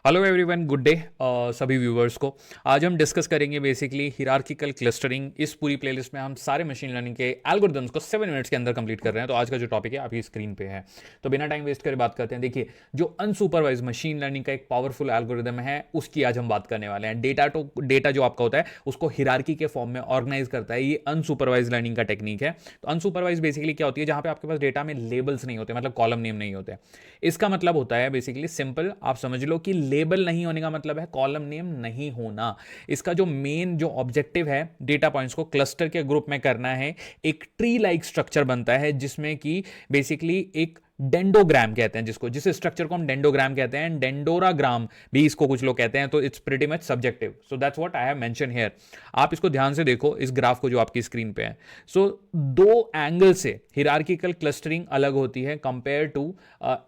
Hello everyone, good day सभी viewers को। आज हम डिस्कस करेंगे बेसिकली हिरार्किकल क्लस्टरिंग। इस पूरी प्लेलिस्ट में हम सारे मशीन लर्निंग के एल्गोरिदम्स को 7 मिनट्स के अंदर कंप्लीट कर रहे हैं। तो आज का जो टॉपिक है आपकी स्क्रीन पे है, तो बिना टाइम वेस्ट करे बात करते हैं। देखिए, जो अनसुपरवाइज मशीन लर्निंग का एक पावरफुल एल्गोरिदम है उसकी आज हम बात करने वाले हैं। डेटा जो आपका होता है उसको हिरार्की के फॉर्म में ऑर्गेनाइज करता है। ये अनसुपरवाइज लर्निंग का टेक्निक है। तो अनसुपरवाइज बेसिकली क्या होती है, जहां पे आपके पास डेटा में लेबल्स नहीं होते, मतलब कॉलम नेम नहीं होते। इसका मतलब होता है बेसिकली सिंपल, आप समझ लो कि लेबल नहीं होने का मतलब है कॉलम नेम नहीं होना। इसका जो मेन जो ऑब्जेक्टिव है, डेटा पॉइंट्स को क्लस्टर के ग्रुप में करना है। एक ट्री लाइक स्ट्रक्चर बनता है जिसमें कि बेसिकली एक डेंडोग्राम कहते हैं, जिस स्ट्रक्चर को हम डेंडोग्राम कहते हैं, डेंडोराग्राम भी इसको कुछ लोग कहते हैं। तो it's pretty much subjective, so that's what I have mention here. आप इसको ध्यान से देखो, इस ग्राफ को जो आपकी स्क्रीन पे है। सो दो एंगल से हिरार्किकल क्लस्टरिंग अलग होती है compare to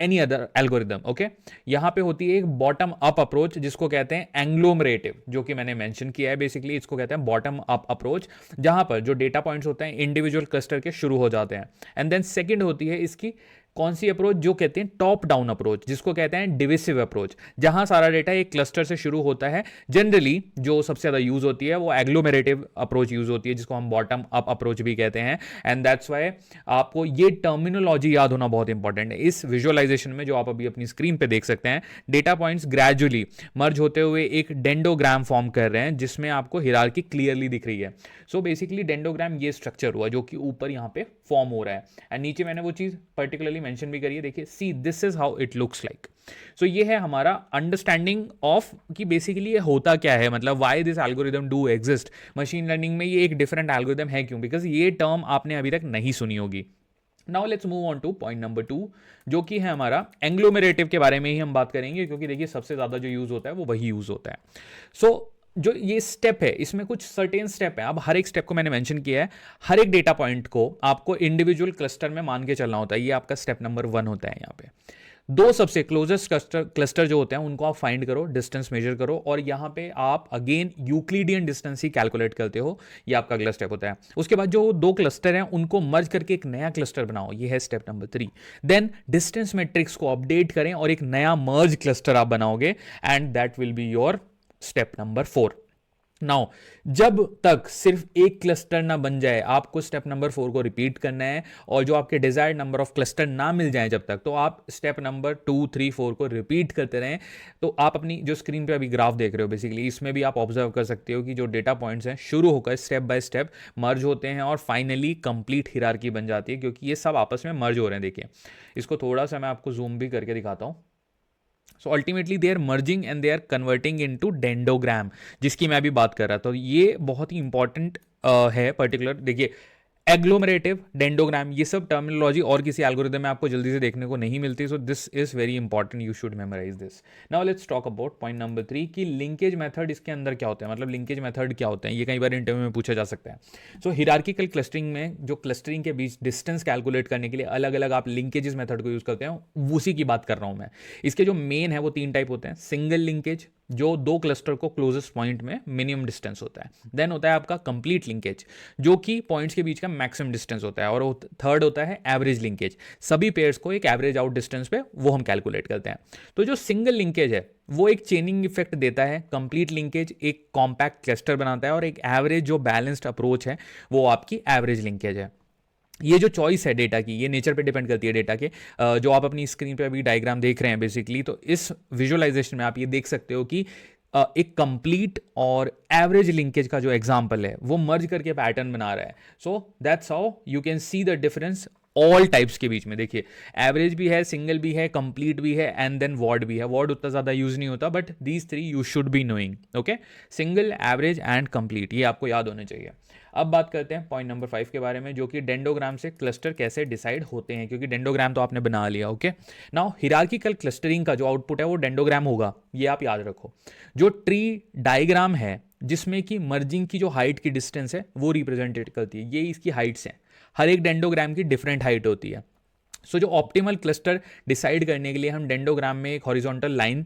any other algorithm. Okay, यहां पे होती है एक बॉटम अप अप्रोच जिसको कहते हैं एंग्लोमरेटिव, जो कि मैंने मेंशन किया है। बेसिकली इसको कहते हैं बॉटम अप अप्रोच, जहां पर जो डेटा पॉइंट्स होते हैं इंडिविजुअल क्लस्टर के शुरू हो जाते हैं। एंड देन सेकंड होती है इसकी कौन सी अप्रोच, जो कहते हैं टॉप डाउन अप्रोच, जिसको कहते हैं डिविसिव अप्रोच, जहां सारा डेटा एक क्लस्टर से शुरू होता है। जनरली जो सबसे ज्यादा यूज होती है वो एग्लोमेरेटिव अप्रोच यूज होती है, जिसको हम बॉटम अप अप्रोच भी कहते हैं। एंड दैट्स वाई आपको ये टर्मिनोलॉजी याद होना बहुत इंपॉर्टेंट है। इस विजुअलाइजेशन में जो आप अभी अपनी स्क्रीन पे देख सकते हैं, डेटा पॉइंट्स ग्रेजुअली मर्ज होते हुए एक डेंडोग्राम फॉर्म कर रहे हैं, जिसमें आपको हिरार्की क्लियरली दिख रही है। सो बेसिकली डेंडोग्राम ये स्ट्रक्चर हुआ जो कि ऊपर यहां पे फॉर्म हो रहा है। एंड नीचे मैंने वो चीज पर्टिकुलरली मेंशन भी करी है, देखिए, see this is how it looks like. So ये है हमारा अंडरस्टैंडिंग ऑफ कि बेसिकली ये होता क्या है, मतलब why this algorithm do exist. Machine learning में ये एक डिफरेंट एल्गोरिदम है क्यों, बिकॉज ये टर्म आपने अभी तक नहीं सुनी होगी। Now let's move on two point number 2, जो कि है हमारा एंग्लोमेरेटिव के बारे में ही हम बात करेंगे, क्योंकि देखिए सबसे ज्यादा जो यूज होता है वो वही यूज होता है। सो जो ये स्टेप है, इसमें कुछ सर्टेन स्टेप है। अब हर एक स्टेप को मैंने मेंशन किया है। हर एक डेटा पॉइंट को आपको इंडिविजुअल क्लस्टर में मान के चलना होता है। ये आपका स्टेप नंबर 1 होता है। यहाँ पे दो सबसे क्लोजेस्ट क्लस्टर जो होते हैं उनको आप फाइंड करो, डिस्टेंस मेजर करो, और यहां पे आप अगेन यूक्लिडियन डिस्टेंस ही कैलकुलेट करते हो। ये आपका अगला स्टेप होता है। उसके बाद जो दो क्लस्टर हैं उनको मर्ज करके एक नया क्लस्टर बनाओ, ये है step number 3। Then distance matrix को अपडेट करें और एक नया मर्ज क्लस्टर आप बनाओगे, and that will be your step number 4। Now जब तक सिर्फ एक क्लस्टर ना बन जाए, आपको स्टेप नंबर 4 को रिपीट करना है, और जो आपके डिजायर्ड नंबर ऑफ क्लस्टर ना मिल जाए जब तक, तो आप स्टेप नंबर 2, 3, 4 को रिपीट करते रहें। तो आप अपनी जो स्क्रीन पे अभी ग्राफ देख रहे हो, बेसिकली इसमें भी आप ऑब्जर्व कर सकते हो कि जो डेटा पॉइंट्स हैं शुरू होकर स्टेप बाय स्टेप मर्ज होते हैं और फाइनली कंप्लीट हिरार्की बन जाती है, क्योंकि ये सब आपस में मर्ज हो रहे हैं। देखिए, इसको थोड़ा सा मैं आपको जूम भी करके दिखाता हूं। So ultimately they are merging and they are converting into dendrogram, जिसकी मैं अभी बात कर रहा था। तो ये बहुत ही इंपॉर्टेंट है पर्टिकुलर। देखिए, एग्लोमरेटिव, डेंडोग्राम, ये सब टर्मिनोलॉजी और किसी एल्गोरिदम में आपको जल्दी से देखने को नहीं मिलती। So this is very important, you should memorise this. Now let's talk about point number 3 कि लिंकेज मेथड इसके अंदर क्या होता है, मतलब लिंकेज मेथड क्या होते हैं। ये कई बार इंटरव्यू में पूछा जा सकता है। सो हिरार्किकल क्लस्टरिंग में जो क्लस्टरिंग के बीच डिस्टेंस कैलकुलेट करने के लिए अलग अलग आप लिंकेजेस मेथड को यूज करते हैं, उसी की बात कर रहा हूं मैं। इसके जो मेन है वो 3 टाइप होते हैं। सिंगल लिंकेज, जो दो क्लस्टर को क्लोजेस्ट पॉइंट में मिनिमम डिस्टेंस होता है। देन होता है आपका कंप्लीट लिंकेज, जो कि पॉइंट्स के बीच का मैक्सिमम डिस्टेंस होता है। और थर्ड होता है एवरेज लिंकेज, सभी पेयर्स को एक एवरेज आउट डिस्टेंस पे वो हम कैलकुलेट करते हैं। तो जो सिंगल लिंकेज है वो एक चेनिंग इफेक्ट देता है, कंप्लीट लिंकेज एक कॉम्पैक्ट क्लस्टर बनाता है, और एक एवरेज जो बैलेंस्ड अप्रोच है वो आपकी एवरेज लिंकेज है। ये जो चॉइस है डेटा की, ये नेचर पे डिपेंड करती है डेटा के। जो आप अपनी स्क्रीन पे अभी डायग्राम देख रहे हैं बेसिकली, तो इस विजुअलाइजेशन में आप ये देख सकते हो कि एक कंप्लीट और एवरेज लिंकेज का जो एग्जांपल है वो मर्ज करके पैटर्न बना रहा है। So that's how you can see the difference all types के बीच में। देखिए, एवरेज भी है, सिंगल भी है, कंप्लीट भी है, एंड देन वॉर्ड भी है। वॉर्ड उतना ज्यादा यूज नहीं होता, but these 3 you should be knowing. Okay, single, average and complete, ये आपको याद होने चाहिए। अब बात करते हैं पॉइंट नंबर 5 के बारे में, जो कि डेंडोग्राम से क्लस्टर कैसे डिसाइड होते हैं, क्योंकि डेंडोग्राम तो आपने बना लिया। ओके, नाउ हिरार्किकल क्लस्टरिंग का जो आउटपुट है वो डेंडोग्राम होगा, ये आप याद रखो। जो ट्री डायग्राम है जिसमें कि मर्जिंग की जो हाइट की डिस्टेंस है वो रिप्रेजेंटेड करती है, ये इसकी हाइट्स हैं। हर एक डेंडोग्राम की डिफरेंट हाइट होती है। जो ऑप्टिमल क्लस्टर डिसाइड करने के लिए हम डेंडोग्राम में एक हॉरिजॉन्टल लाइन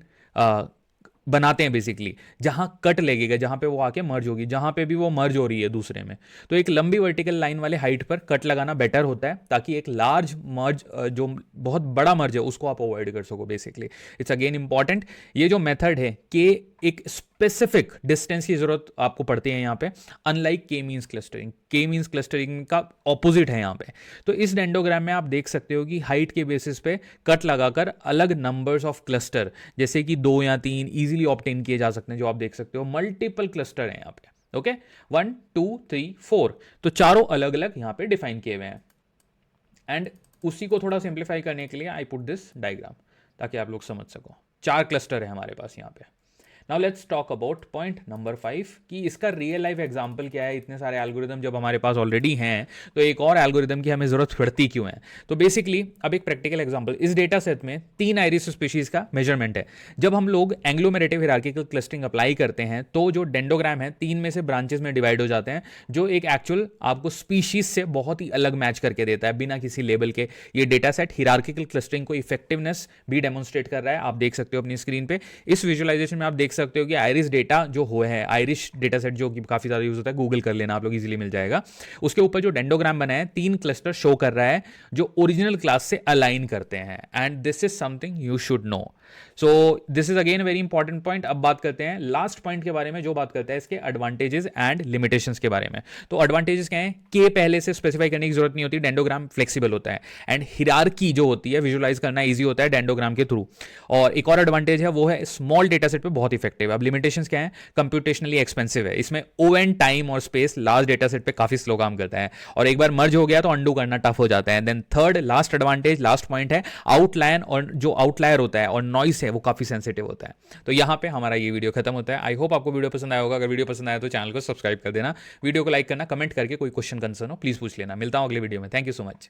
बनाते हैं बेसिकली, जहां कट लगेगा, जहां पे वो आके मर्ज होगी, जहां पे भी वो मर्ज हो रही है दूसरे में, तो एक लंबी वर्टिकल लाइन वाले हाइट पर कट लगाना बेटर होता है, ताकि एक लार्ज मर्ज, जो बहुत बड़ा मर्ज है, उसको आप अवॉइड कर सको बेसिकली। इट्स अगेन इंपॉर्टेंट, ये जो मेथड है कि एक स्पेसिफिक डिस्टेंस की जरूरत आपको पड़ती है यहाँ पे, अनलाइक के मींस क्लस्टरिंग। के मींस क्लस्टरिंग का ऑपोजिट है यहाँ पे। तो इस डेंडोग्राम में आप देख सकते हो कि हाइट के बेसिस पे कट लगाकर अलग नंबर्स ऑफ क्लस्टर, जैसे कि 2 या 3 इजीली ऑब्टेन किए जा सकते हैं, जो आप देख सकते हो मल्टीपल क्लस्टर हैं यहाँ पे। ओके, 1 2 3 4, तो चारों अलग अलग यहाँ पे डिफाइन किए हुए हैं। एंड उसी को थोड़ा सिंप्लीफाई करने के लिए आई पुट दिस डायग्राम, ताकि आप लोग समझ सको। 4 क्लस्टर है हमारे पास यहाँ पे। Now let's talk about point number 5 कि इसका रियल लाइफ एग्जांपल क्या है। इतने सारे एल्गोरिदम जब हमारे पास ऑलरेडी हैं, तो एक और एल्गोरिदम की हमें जरूरत पड़ती क्यों है? तो बेसिकली अब एक प्रैक्टिकल एग्जांपल, इस डेटा सेट में 3 आइरिस स्पीशीज का मेजरमेंट है। जब हम लोग एंग्लोमेरेटिव हिरार्किकल क्लस्टरिंग अप्लाई करते हैं, तो जो डेंडोग्राम है 3 में से ब्रांचेस में डिवाइड हो जाते हैं, जो एक एक्चुअल आपको स्पीशीज से बहुत ही अलग मैच करके देता है बिना किसी लेबल के। ये डेटा सेट हिरार्किकल क्लस्टरिंग को इफेक्टिवनेस भी डेमोन्स्ट्रेट कर रहा है, आप देख सकते हो अपनी स्क्रीन पे। इस विजुअलाइजेशन में आप देख सकते हो कि आइरिस डेटा जो हो है, आयरिश डेटा सेट जो कि काफी ज्यादा यूज होता है, गूगल कर लेना आप लोग, इजीली मिल जाएगा। उसके ऊपर जो डेंडोग्राम बना है 3 क्लस्टर शो कर रहा है, जो ओरिजिनल क्लास से अलाइन करते हैं। And this is something you should know. So this is again very important point. अब बात करते हैं लास्ट पॉइंट के बारे में, जो बात करता है इसके एडवांटेजेस एंड लिमिटेशंस के बारे में। तो एडवांटेजेस क्या है? के पहले से स्पेसिफाई करने की जरूरत नहीं होती, डेंडोग्राम फ्लेक्सिबल होता है, एंड हिरार्की जो होती है विजुअलाइज करना इजी होता है डेंडोग्राम के थ्रू। और एक और एडवांटेज है, वो है स्मॉल डेटा सेट पे बहुत इफेक्टिव है। अब लिमिटेशंस क्या है? कंप्यूटेशनली एक्सपेंसिव है, इसमें ओवन टाइम और स्पेस लार्ज डेटा सेट पे काफी स्लो काम करता है, और एक बार मर्ज हो गया तो अंडू करना टफ हो जाता है। Then third last advantage, last point है आउटलाइन, और जो आउटलायर होता है और नॉइस है वो काफी सेंसिटिव होता है। तो यहां पे हमारा ये वीडियो खत्म होता है। आई होप आपको वीडियो पसंद आया होगा। अगर वीडियो पसंद आया तो चैनल को सब्सक्राइब कर देना, वीडियो को लाइक करना, कमेंट करके कोई क्वेश्चन कंसर्न हो प्लीज पूछ लेना। मिलता हूं अगले वीडियो में। Thank you so much.